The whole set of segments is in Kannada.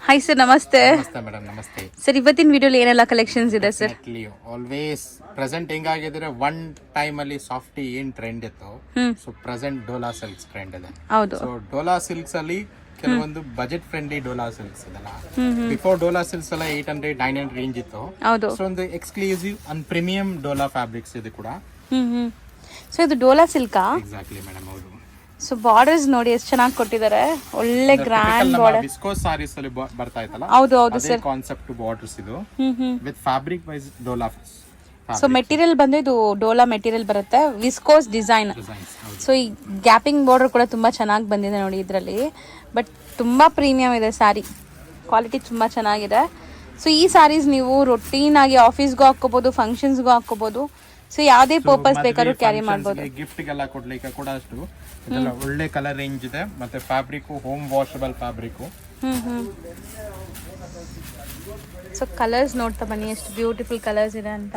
ಹಾಯ್ ಸರ್, ನಮಸ್ತೆ. ನಮಸ್ತೆ ಮೇಡಮ್, ನಮಸ್ತೆ ಸರ್, ಇವತ್ತಿನ ವಿಡಿಯೋಲಿ ಏನೆಲ್ಲ ಕಲೆಕ್ಷನ್ಸ್ ಇದೆ ಸರ್? ಆಲ್ವೇಸ್ ಪ್ರೆಸೆಂಟ್ ಹೆಂಗಾಗಿದ್ರೆ ಒನ್ ಟೈಮ್ ಅಲ್ಲಿ ಸಾಫ್ಟಿ ಏನ್ ಟ್ರೆಂಡ್ ಇತ್ತು, so present Dola silks trend ಇದೆ. ಹೌದು. ಸೊ ಡೋಲಾ ಸಿಲ್ಕ್ಸ್ ಅಲ್ಲಿ ಕೆಲವೊಂದು ಬಜೆಟ್ ಫ್ರೆಂಡ್ಲಿ ಡೋಲಾ ಸಿಲ್ಕ್ಸ್ ಇದೆಲ್ಲ. ಬಿಫೋರ್ ಡೋಲಾ ಸಿಲ್ಕ್ಸ್ ಎಲ್ಲ 800-900 ರೇಂಜ್ ಇತ್ತು. ಹೌದು. ಸೊ ಒಂದು exclusive and premium Dola fabrics ಇದು ಕೂಡ. ಸೊ ಇದು ಡೋಲಾ ಸಿಲ್ಕಾ? ಎಕ್ಸಾಕ್ಟ್ಲಿ ಮೇಡಮ್, ಹೌದು. ಸೊ ಬಾರ್ಡರ್ಸ್ ನೋಡಿ ಎಷ್ಟು ಚೆನ್ನಾಗಿ ಕೊಟ್ಟಿದ್ದಾರೆ, ಒಳ್ಳೆ ಗ್ರ್ಯಾಂಡ್ ಬಾರ್ಡರ್. ವಿಸ್ಕೋಸ್ ಸಾರೀಸ್ ಅಲ್ಲಿ ಬರ್ತಾ ಇತ್ತಲ್ಲ, ಹೌದು ಹೌದು ಸರ್. ಕಾನ್ಸೆಪ್ಟ್ ಬಾರ್ಡರ್ಸ್ ಇದು with fabric wise Dola. So material ಬಂದು ಇದು ಡೋಲಾ ಮೆಟೀರಿಯಲ್ ಬರುತ್ತೆ, ವಿಸ್ಕೋಸ್ ಡಿಸೈನ್. ಸೊ ಈ ಗ್ಯಾಪಿಂಗ್ ಬಾರ್ಡರ್ ಕೂಡ ತುಂಬಾ ಚೆನ್ನಾಗಿ ಬಂದಿದೆ ನೋಡಿ ಇದರಲ್ಲಿ. ಬಟ್ ತುಂಬಾ ಪ್ರೀಮಿಯಂ ಇದೆ ಸ್ಯಾರಿ, ಕ್ವಾಲಿಟಿ ತುಂಬಾ ಚೆನ್ನಾಗಿದೆ. ಸೊ ಈ ಸ್ಯಾರೀಸ್ ನೀವು ರೊಟೀನ್ ಆಗಿ ಆಫೀಸ್ಗೂ ಹಾಕೋಬಹುದು, ಫಂಕ್ಷನ್ಸ್ಗೂ ಹಾಕೋಬಹುದು. ಸೊ ಯಾವುದೇ ಪರ್ಪಸ್ ಬೇಕಾದ್ರೂ ಕ್ಯಾರಿ ಮಾಡಬಹುದು. ಗಿಫ್ಟ್ ಗೆಲ್ಲ ಕೊಡ್ಲಿಕ್ಕೆ ಕೂಡ ಅಷ್ಟು ಇದೆಲ್ಲ ಒಳ್ಳೆ ಕಲರ್ ರೇಂಜ್ ಇದೆ. ಮತ್ತೆ fabric home washable fabric. So colours ನೋಡ್ತಾ ಬನ್ನಿ, ಎಷ್ಟು ಬ್ಯೂಟಿಫುಲ್ ಕಲರ್ಸ್ ಇದೆ ಅಂತ.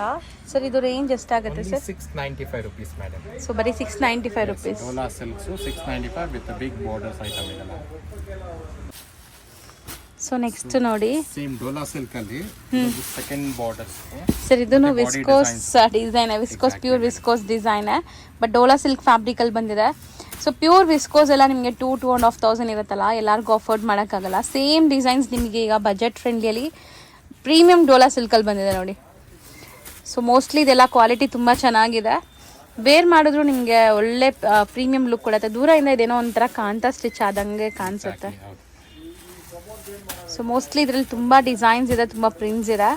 ಸರ್ ಇದು ರೇಂಜ್ ಎಷ್ಟಾಗುತ್ತೆ ಸರ್? 695 rupees madam. ಸೊ ಬರೀ 695 rupees. Dola silks 695 with big borders item ಇದೆಲ್ಲ. ಸೊ ನೆಕ್ಸ್ಟ್ ನೋಡಿ, ಸೇಮ್ ಡೋಲಾ ಸಿಲ್ಕ್ ಅಲ್ಲಿ ಸೆಕೆಂಡ್ ಬಾರ್ಡರ್ಸ್. ಸರ್ ಇದನ್ನು viscose design, viscose pure viscose design, but Dola silk fabric ಅಲ್ಲಿ ಬಂದಿದೆ. ಸೊ ಪ್ಯೂರ್ ವಿಸ್ಕೋಸ್ ಎಲ್ಲ ನಿಮಗೆ 2,500 ಇರುತ್ತಲ್ಲ, ಎಲ್ಲರಿಗೂ ಅಫೋರ್ಡ್ ಮಾಡೋಕ್ಕಾಗಲ್ಲ. ಸೇಮ್ ಡಿಸೈನ್ಸ್ ನಿಮಗೆ ಈಗ ಬಜೆಟ್ ಫ್ರೆಂಡ್ಲಿಯಲ್ಲಿ ಪ್ರೀಮಿಯಂ ಡೋಲಾ ಸಿಲ್ಕಲ್ಲಿ ಬಂದಿದೆ ನೋಡಿ. ಸೊ ಮೋಸ್ಟ್ಲಿ ಇದೆಲ್ಲ ಕ್ವಾಲಿಟಿ ತುಂಬ ಚೆನ್ನಾಗಿದೆ. ವೇರ್ ಮಾಡಿದ್ರು ನಿಮಗೆ ಒಳ್ಳೆ ಪ್ರೀಮಿಯಂ ಲುಕ್ ಕೊಡುತ್ತೆ. ದೂರದಿಂದ ಇದೇನೋ ಒಂಥರ ಕಾಂತಾ ಸ್ಟಿಚ್ ಆದಂಗೆ ಕಾಣಿಸುತ್ತೆ. ಸೊ ಮೋಸ್ಟ್ಲಿ ಇದರಲ್ಲಿ ತುಂಬ ಡಿಸೈನ್ಸ್ ಇದೆ, ತುಂಬ ಪ್ರಿಂಟ್ಸ್ ಇದೆ.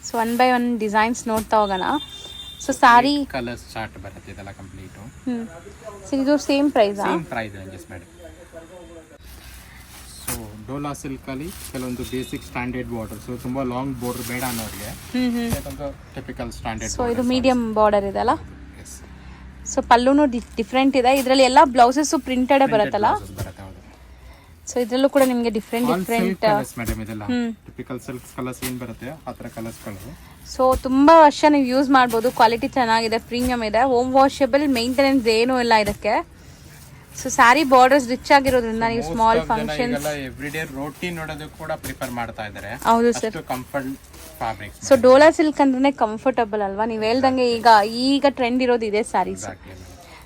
So one by one designs ನೋಡ್ತಾ ಹೋಗೋಣ. ಸೊ ಸಾರಿ ಕಲರ್ಸ್ ಚಾರ್ಟ್ ಬರುತ್ತೆ ಇದೆಲ್ಲ ಕಂಪ್ಲೀಟ್. ಸೊ ಇದು same price ranges madam. So Dola silk ಅಲ್ಲಿ ಕೆಲವೊಂದು ಬೇಸಿಕ್ ಸ್ಟ್ಯಾಂಡರ್ಡ್ ಬಾರ್ಡರ್, ಸೊ ತುಂಬಾ ಲಾಂಗ್ ಬಾರ್ಡರ್ ಬೇಡ ಅನ್ನೋರಿಗೆ ಟಿಪಿಕಲ್ ಸ್ಟ್ಯಾಂಡರ್ಡ್. ಸೊ ಇದು ಮೀಡಿಯಂ ಬಾರ್ಡರ್ ಇದೆ ಅಲ್ಲ. ಸೊ ಪಲ್ಲುನು ಡಿಫ್ರೆಂಟ್ ಇದೆ. ಇದರಲ್ಲಿ ಎಲ್ಲ ಬ್ಲೌಸಸ್ ಪ್ರಿಂಟೆಡ್ ಬರುತ್ತಲ್ಲ. ಸೊ ಇದರಲ್ಲೂ ಕೂಡ ನಿಮಗೆ ಡಿಫ್ರೆಂಟ್ ಮೇಡಮ್ ಇದೆಲ್ಲ ಟಿಪಿಕಲ್ ಸಿಲ್ಕ್ ಕಲರ್ಸ್ ಏನ್ ಬರುತ್ತೆ ಆ ತರ ಕಲರ್ಸ್ ಗಳು. ಸೊ ತುಂಬಾ ವರ್ಷ ನೀವು ಯೂಸ್ ಮಾಡ್ಬೋದು, ಕ್ವಾಲಿಟಿ ಚೆನ್ನಾಗಿದೆ, ಪ್ರೀಮಿಯಂ ಇದೆ, ಹೋಮ್ ವಾಷಬಲ್, ಮೇಂಟೆನೆನ್ಸ್ ಏನೂ ಇಲ್ಲ ಇದಕ್ಕೆ. ಸೊ ಸ್ಯಾರಿ ಬಾರ್ಡರ್ಸ್ ರಿಚ್ ಆಗಿರೋದ್ರಿಂದ ನೀವು ಸ್ಮಾಲ್ ಫಂಕ್ಷನ್ಸ್ ಎವ್ರಿಡೇ ರೋಟೀನ್ ನೋಡೋದಕ್ಕೆ ಕೂಡ ಪ್ರಿಫರ್ ಮಾಡ್ತಾ ಇದ್ದಾರೆ. ಹೌದು sir. Comfort fabric. So Dola silk ಅಂದ್ರೆ ಕಂಫರ್ಟಬಲ್ ಅಲ್ವಾ? ನೀವು ಹೇಳ್ದಂಗೆ ಈಗ ಟ್ರೆಂಡ್ ಇರೋದು ಇದೆ ಸ್ಯಾರೀಸ್.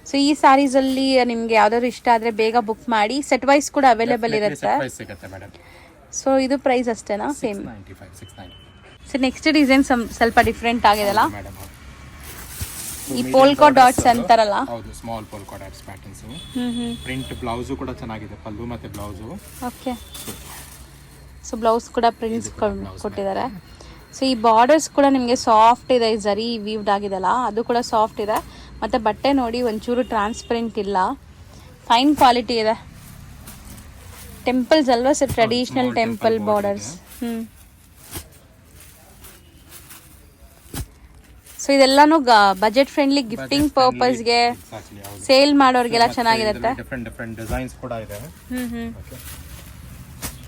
ಸೊ ಈ ಸ್ಯಾರೀಸ್ ಅಲ್ಲಿ ನಿಮ್ಗೆ ಯಾವ್ದಾದ್ರು ಇಷ್ಟ ಆದ್ರೆ ಬೇಗ ಬುಕ್ ಮಾಡಿ. ಸೆಟ್ ವೈಸ್ ಕೂಡ ಅವೈಲೇಬಲ್ ಇರುತ್ತೆ. ಸೊ ಇದು ಪ್ರೈಸ್ ಅಷ್ಟೇನಾ? ಸೇಮ್. ಸೊ ನೆಕ್ಸ್ಟ್ ಡಿಸೈನ್ ಸ್ವಲ್ಪ ಡಿಫ್ರೆಂಟ್ ಆಗಿದೆಲ್ಲ, ಈ ಪೋಲ್ಕಾ ಡಾಟ್ಸ್ ಅಂತಾರಲ್ಲ. ಹೌದು, small polka dots patterns. Print blouse ಕೂಡ ಚೆನ್ನಾಗಿದೆ, ಪಲ್ಲು ಮತ್ತೆ ಬ್ಲೌಸ್. ಓಕೆ. ಸೊ ಬ್ಲೌಸ್ ಕೂಡ ಪ್ರಿಂಟ್ಸ್ ಕೊಟ್ಟಿದ್ದಾರೆ. ಸೊ ಈ ಬಾರ್ಡರ್ಸ್ ಕೂಡ ನಿಮಗೆ ಸಾಫ್ಟ್ ಇದೆ, ಜರಿ ವೀವ್ಡ್ ಆಗಿದೆಲ್ಲ ಅದು ಕೂಡ ಸಾಫ್ಟ್ ಇದೆ. ಮತ್ತು ಬಟ್ಟೆ ನೋಡಿ ಒಂಚೂರು ಟ್ರಾನ್ಸ್ಪರೆಂಟ್ ಇಲ್ಲ, ಫೈನ್ ಕ್ವಾಲಿಟಿ ಇದೆ. ಟೆಂಪಲ್ಸ್ ಅಲ್ವಾ sir, traditional temple borders. So ಇದೆಲ್ಲಾನು ಬಜೆಟ್ ಫ್ರೆಂಡ್ಲಿ, ಗಿಫ್ಟಿಂಗ್ ಪರ್ಪಸ್ಗೆ, ಸೇಲ್ ಮಾಡೋರಿಗೆಲ್ಲ ಚೆನ್ನಾಗಿರುತ್ತೆ. ಡಿಫರೆಂಟ್ ಡಿಸೈನ್ಸ್ ಕೂಡ ಇದೆ.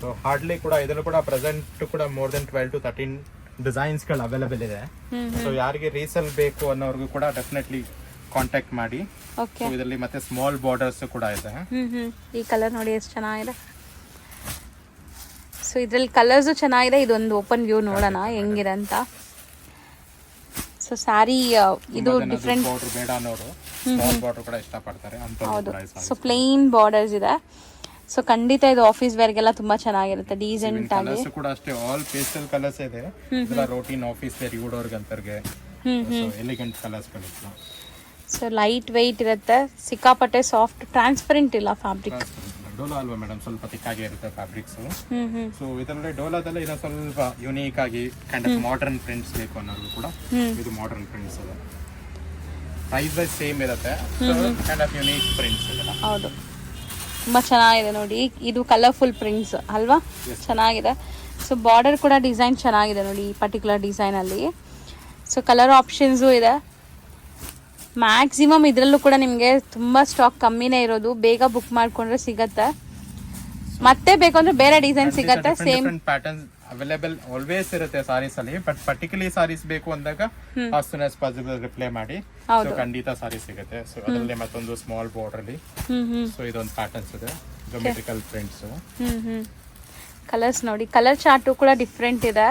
ಸೊ ಹಾರ್ಡ್ಲಿ ಕೂಡ ಇದರಲ್ಲೂ ಕೂಡ ಪ್ರೆಸೆಂಟ್ ಕೂಡ ಮೋರ್ ದೆನ್ 12 to 13 ಡಿಸೈನ್ಸ್ ಗಳು ಅವೈಲೇಬಲ್ ಇದೆ. ಸೊ ಯಾರಿಗೆ ರೀಸೇಲ್ ಬೇಕು ಅನ್ನೋರ್ಗು ಕೂಡ ಡೆಫಿನೆಟ್ಲಿ ಕಾಂಟ್ಯಾಕ್ಟ್ ಮಾಡಿ. ಓಕೆ. ಇದರಲ್ಲಿ ಮತ್ತೆ ಸ್ಮಾಲ್ ಬಾರ್ಡರ್ಸ್ ಕೂಡ ಇದೆ. ಈ ಕಲರ್ ನೋಡಿ ಎಷ್ಟು ಚೆನ್ನಾಗಿದೆ. ಸೊ ಇದ್ರಲ್ಲಿ ಕಲರ್ಸ್ ಚೆನ್ನಾಗಿದೆ. ಇದೊಂದು ಓಪನ್ ವ್ಯೂ ನೋಡೋಣ ಹೆಂಗಿದೆ ಅಂತ. ಸೊ ಸ್ಯಾರಿ ಇದು ಡಿಫ್ರೆಂಟ್ ಬೇಡ ಅನ್ನೋರು ಸ್ಮಾಲ್ ಬಾರ್ಡರ್ ಕೂಡ ಇಷ್ಟಪಡ್ತಾರೆ ಅಂತ. ಹೌದು. ಸೊ ಪ್ಲೇನ್ ಬಾರ್ಡರ್ಸ್ ಇದೆ. ಸೊ ಖಂಡಿತ ಇದು ಆಫೀಸ್ ವೇರ್ಗೆಲ್ಲ ತುಂಬಾ ಚೆನ್ನಾಗಿರುತ್ತೆ, ಡೀಸೆಂಟ್ ಆಗಿ. ಕಲರ್ಸ್ ಕೂಡ ಅಷ್ಟೇ ಆಲ್ ಪೇಸ್ಟಲ್ ಕಲರ್ಸ್ ಇದೆ. ಇದೆಲ್ಲ ರೂಟೀನ್ ಆಫೀಸ್ ವೇರ್ ಯೂಡೋರ್ಗ್ ಅಂತರ್ಗೆ ಎಲಿಗೆಂಟ್ ಕಲರ್ಸ್ ಗಳಿತ್ತು. ಸೊ ಲೈಟ್ ವೆಯ್ಟ್ ಇರುತ್ತೆ, ಸಿಕ್ಕಾಪಟ್ಟೆ ಸಾಫ್ಟ್, ಟ್ರಾನ್ಸ್ಪರೆಂಟ್ ಇಲ್ಲ ಫ್ಯಾಬ್ರಿಕ್. ಡೋಲಾ ಅಲ್ವಾ ಮೇಡಮ್, ಸ್ವಲ್ಪ ತಿಕ್ಕಾಗಿ ಇರುತ್ತೆ ಫ್ಯಾಬ್ರಿಕ್ಸ್. ಸೊ ಇದರಲ್ಲಿ ಡೋಲಾದಲ್ಲಿ ಇನ್ನೂ ಸ್ವಲ್ಪ ಯುನೀಕ್ ಆಗಿ ಕೈಂಡ್ ಆಫ್ ಮಾಡರ್ನ್ ಪ್ರಿಂಟ್ಸ್ ಬೇಕು ಅನ್ನೋದು ಕೂಡ ಇದು ಮಾಡರ್ನ್ ಪ್ರಿಂಟ್ಸ್ ಇದೆ. ಪ್ರೈಸ್ ವೈಸ್ ಸೇಮ್ ಇರುತ್ತೆ, ಕೈಂಡ್ ಆಫ್ ಯುನೀಕ್ ಪ್ರಿಂಟ್ಸ್ ಇದೆಲ್ಲ. ಹೌದು, ತುಂಬ ಚೆನ್ನಾಗಿದೆ ನೋಡಿ. ಇದು ಕಲರ್ಫುಲ್ ಪ್ರಿಂಟ್ಸ್ ಅಲ್ವಾ, ಚೆನ್ನಾಗಿದೆ. ಸೊ ಬಾರ್ಡರ್ ಕೂಡ ಡಿಸೈನ್ ಚೆನ್ನಾಗಿದೆ ನೋಡಿ ಈ ಪರ್ಟಿಕ್ಯುಲರ್ ಡಿಸೈನಲ್ಲಿ. ಸೊ ಕಲರ್ ಆಪ್ಷನ್ಸು ಇದೆ. ಮ್ಯಾಕ್ಸಿಮಮ್ ಇದರಲ್ಲೂ ಕೂಡ ನಿಮಗೆ ತುಂಬ ಸ್ಟಾಕ್ ಕಮ್ಮಿನೇ ಇರೋದು, ಬೇಗ ಬುಕ್ ಮಾಡ್ಕೊಂಡ್ರೆ ಸಿಗತ್ತೆ. ಮತ್ತೆ ಬೇಕಂದ್ರೆ ಬೇರೆ ಡಿಸೈನ್ ಸಿಗತ್ತೆ, ಸೇಮ್ ಪ್ಯಾಟರ್ನ್ಸ್ ಅವೈಲೇಬಲ್ ಆಲ್ವೇಸ್ ಇರುತ್ತೆ ಸಾರೀಸ್ ಅಲ್ಲಿ. ಬಟ್ ಪರ್ಟಿಕ್ಯುಲರ್ಲಿ ಸಾರೀಸ್ ಬೇಕು ಅಂದಾಗ as soon as possible reply ಮಾಡಿ. ಸೊ ಖಂಡಿತ ಸಾರಿ ಸಿಗುತ್ತೆ. ಸೊ ಅದರಲ್ಲಿ ಮತ್ತೊಂದು ಸ್ಮಾಲ್ ಬಾರ್ಡರ್ ಅಲ್ಲಿ ಸೊ ಇದೊಂದು ಪ್ಯಾಟರ್ನ್ಸ್ ಇದೆ, ಜೋಮೆಟ್ರಿಕಲ್ ಪ್ರಿಂಟ್ಸ್. ಕಲರ್ಸ್ ನೋಡಿ, ಕಲರ್ ಚಾರ್ಟು ಕೂಡ ಡಿಫ್ರೆಂಟ್ ಇದೆ.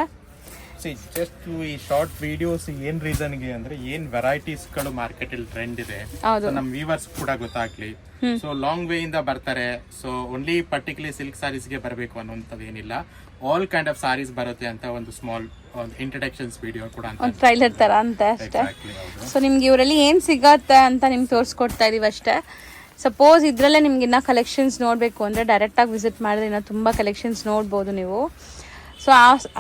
ಜಸ್ಟ್ ಈ ಶಾರ್ಟ್ ವಿಡಿಯೋಸ್ ಏನ್ ರೀಸನ್ಗೆ ಅಂದ್ರೆ ಏನ್ ವೆರೈಟೀಸ್ ಗಳು ಮಾರ್ಕೆಟ್ ಅಲ್ಲಿ ಟ್ರೆಂಡ್ ಇದೆ, ನಮ್ ವ್ಯೂವರ್ಸ್ ಕೂಡ ಗೊತ್ತಾಗ್ಲಿ. ಸೊ ಲಾಂಗ್ ವೇ ಇಂದ ಬರ್ತಾರೆ. So only particular silk saris ಗೆ ಬರಬೇಕು ಅನ್ನೋಂಥದ್ದು ಏನಿಲ್ಲ, ಆಲ್ ಕೈಂಡ್ ಆಫ್ ಸಾರೀಸ್ ಬರುತ್ತೆ ಅಂತ ಒಂದು ಸ್ಮಾಲ್ ಇಂಟ್ರಡಕ್ಷನ್ಸ್ ವಿಡಿಯೋ ಕೂಡ ಒಂದು ಟ್ರೈಲರ್ ತರ ಅಂತ ಅಷ್ಟೇ. ಸೊ ನಿಮ್ಗೆ ಇವರಲ್ಲಿ ಏನ್ ಸಿಗತ್ತೆ ಅಂತ ನಿಮ್ಗೆ ತೋರಿಸ್ಕೊಡ್ತಾ ಇದೀವಿ ಅಷ್ಟೇ. ಸಪೋಸ್ ಇದ್ರಲ್ಲೇ ನಿಮ್ಗೆ ಇನ್ನೂ ಕಲೆಕ್ಷನ್ಸ್ ನೋಡಬೇಕು ಅಂದರೆ ಡೈರೆಕ್ಟಾಗಿ ವಿಸಿಟ್ ಮಾಡಿದ್ರೆ ಇನ್ನೂ ತುಂಬ ಕಲೆಕ್ಷನ್ಸ್ ನೋಡ್ಬೋದು ನೀವು. ಸೊ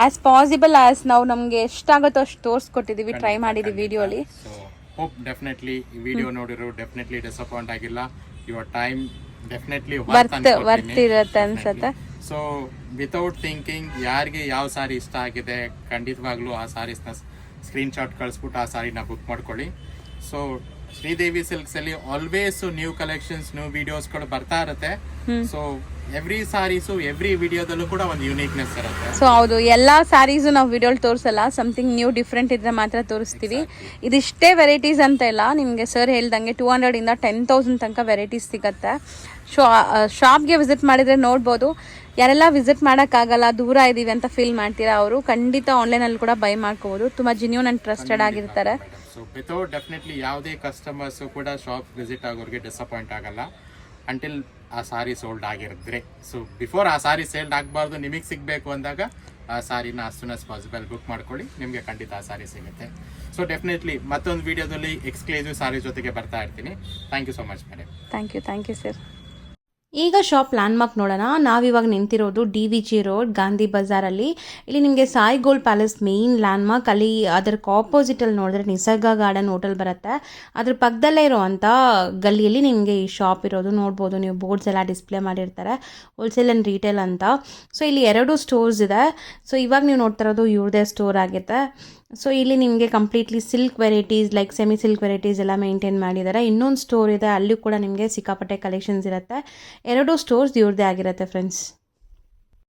ಆಸ್ ಪಾಸಿಬಲ್ ಆಸ್ ನಾವು ನಮಗೆ ಎಷ್ಟಾಗುತ್ತೋ ಅಷ್ಟು ತೋರಿಸ್ಕೊಟ್ಟಿದ್ದೀವಿ, ಟ್ರೈ ಮಾಡಿದ್ದೀವಿ ವಿಡಿಯೋಲಿ. ಸೊ ಹೋಪ್ ಡೆಫಿನೆಟ್ಲಿ ಈ ವಿಡಿಯೋ ನೋಡಿರೋ ಡೆಫಿನೆಟ್ಲಿ ಡಿಸಪಾಯಿಂಟ್ ಆಗಿಲ್ಲ. ಯುವರ್ ಟೈಮ್ ಡೆಫಿನೆಟ್ಲಿ ವರ್ತ್ ಇರುತ್ತೆ ಅನ್ಸುತ್ತೆ. ಸೊ ವಿತೌಟ್ ಥಿಂಕಿಂಗ್ ಯಾರಿಗೆ ಯಾವ ಸಾರಿ ಇಷ್ಟ ಆಗಿದೆ ಖಂಡಿತವಾಗ್ಲೂ ಆ ಸಾರೀಸ್ನ ಸ್ಕ್ರೀನ್ ಶಾಟ್ ಕಳಿಸ್ಬಿಟ್ಟು ಆ ಸಾರಿನ ಬುಕ್ ಮಾಡ್ಕೊಳ್ಳಿ. ಸೊ ಶ್ರೀದೇವಿ ಸಿಲ್ಕ್ಸ್ ಅಲ್ಲಿ ಆಲ್ವೇಸ್ ನ್ಯೂ ಕಲೆಕ್ಷನ್ಸ್, ನ್ಯೂ ವಿಡಿಯೋಸ್ಗಳು ಬರ್ತಾ ಇರುತ್ತೆ. ಸೊ ಎವ್ರಿ ಸಾರೀಸು ಎವ್ರಿ ವಿಡಿಯೋದಲ್ಲೂ ಕೂಡ ಒಂದು ಯುನೀಕ್ನೆಸ್ ಇರುತ್ತೆ. ಸೊ ಹೌದು, ಎಲ್ಲಾ ಸ್ಯಾರೀಸು ನಾವು ವಿಡಿಯೋಲ್ ತೋರಿಸಲ್ಲ, ಸಮಥಿಂಗ್ ನ್ಯೂ ಡಿಫ್ರೆಂಟ್ ಇದ್ರೆ ಮಾತ್ರ ತೋರಿಸ್ತೀವಿ. ಇದಿಷ್ಟೇ ವೆರೈಟೀಸ್ ಅಂತ ಇಲ್ಲ, ನಿಮಗೆ ಸರ್ ಹೇಳ್ದಂಗೆ 200 ಇಂದ 10,000 ತನಕ ವೆರೈಟೀಸ್ ಸಿಗುತ್ತೆ. ಶಾಪ್ಗೆ ವಿಸಿಟ್ ಮಾಡಿದ್ರೆ ನೋಡ್ಬೋದು. ಯಾರೆಲ್ಲ ವಿಸಿಟ್ ಮಾಡೋಕ್ಕಾಗಲ್ಲ, ದೂರ ಇದ್ದೀವಿ ಅಂತ ಫೀಲ್ ಮಾಡ್ತೀರಾ ಅವರು ಖಂಡಿತ ಆನ್ಲೈನಲ್ಲಿ ಕೂಡ ಬೈ ಮಾಡ್ಕೋಬೋದು. ತುಂಬ ಜಿನ್ಯೂನ್ ಆ್ಯಂಡ್ ಟ್ರಸ್ಟೆಡ್ ಆಗಿರ್ತಾರೆ. ಸೊ ವಿತೌಟ್ ಡೆಫಿನೆಟ್ಲಿ ಯಾವುದೇ ಕಸ್ಟಮರ್ಸು ಕೂಡ ಶಾಪ್ ವಿಸಿಟ್ ಆಗೋರಿಗೆ ಡಿಸಪಾಯಿಂಟ್ ಆಗಲ್ಲ ಅಂಟಿಲ್ ಆ ಸಾರಿ ಸೋಲ್ಡ್ ಆಗಿರಿದ್ರೆ. ಸೊ ಬಿಫೋರ್ ಆ ಸಾರಿ ಸೇಲ್ಡ್ ಆಗಬಾರ್ದು, ನಿಮಗೆ ಸಿಗಬೇಕು ಅಂದಾಗ ಆ ಸಾರಿನ as soon as possible book ಮಾಡ್ಕೊಳ್ಳಿ, ನಿಮಗೆ ಖಂಡಿತ ಆ ಸಾರಿ ಸಿಗುತ್ತೆ. ಸೊ ಡೆಫಿನೆಟ್ಲಿ ಮತ್ತೊಂದು ವಿಡಿಯೋದಲ್ಲಿ ಎಕ್ಸ್ಕ್ಲೂಸಿವ್ ಸಾರಿ ಜೊತೆಗೆ ಬರ್ತಾ ಇರ್ತೀನಿ. Thank you so much madam. Thank you sir. ಈಗ ಶಾಪ್ ಲ್ಯಾಂಡ್ಮಾರ್ಕ್ ನೋಡೋಣ. ನಾವಿವಾಗ ನಿಂತಿರೋದು DVG ರೋಡ್ ಗಾಂಧಿ ಬಜಾರಲ್ಲಿ. ಇಲ್ಲಿ ನಿಮಗೆ Sai gold palace main landmark. ಅಲ್ಲಿ ಅದರ ಆಪೋಸಿಟಲ್ಲಿ ನೋಡಿದ್ರೆ ನಿಸರ್ಗ ಗಾರ್ಡನ್ ಹೋಟೆಲ್ ಬರುತ್ತೆ. ಅದ್ರ ಪಕ್ಕದಲ್ಲೇ ಇರೋವಂಥ ಗಲ್ಲಿಯಲ್ಲಿ ನಿಮಗೆ ಈ ಶಾಪ್ ಇರೋದು ನೋಡ್ಬೋದು. ನೀವು ಬೋರ್ಡ್ಸ್ ಎಲ್ಲ ಡಿಸ್ಪ್ಲೇ ಮಾಡಿರ್ತಾರೆ, ಹೋಲ್ಸೇಲ್ ಆ್ಯಂಡ್ ರೀಟೇಲ್ ಅಂತ. ಸೊ ಇಲ್ಲಿ 2 ಸ್ಟೋರ್ಸ್ ಇದೆ. ಸೊ ಇವಾಗ ನೀವು ನೋಡ್ತಾ ಇರೋದು ಇವ್ರದೇ ಸ್ಟೋರ್ ಆಗುತ್ತೆ. ಸೊ ಇಲ್ಲಿ ನಿಮಗೆ completely silk varieties like semi silk varieties ಎಲ್ಲ ಮೇಂಟೈನ್ ಮಾಡಿದ್ದಾರೆ. ಇನ್ನೊಂದು ಸ್ಟೋರ್ ಇದೆ, ಅಲ್ಲೂ ಕೂಡ ನಿಮಗೆ ಸಿಕ್ಕಾಪಟ್ಟೆ ಕಲೆಕ್ಷನ್ಸ್ ಇರುತ್ತೆ. 2 ಸ್ಟೋರ್ಸ್ ಇವ್ರದ್ದೇ ಆಗಿರುತ್ತೆ ಫ್ರೆಂಡ್ಸ್.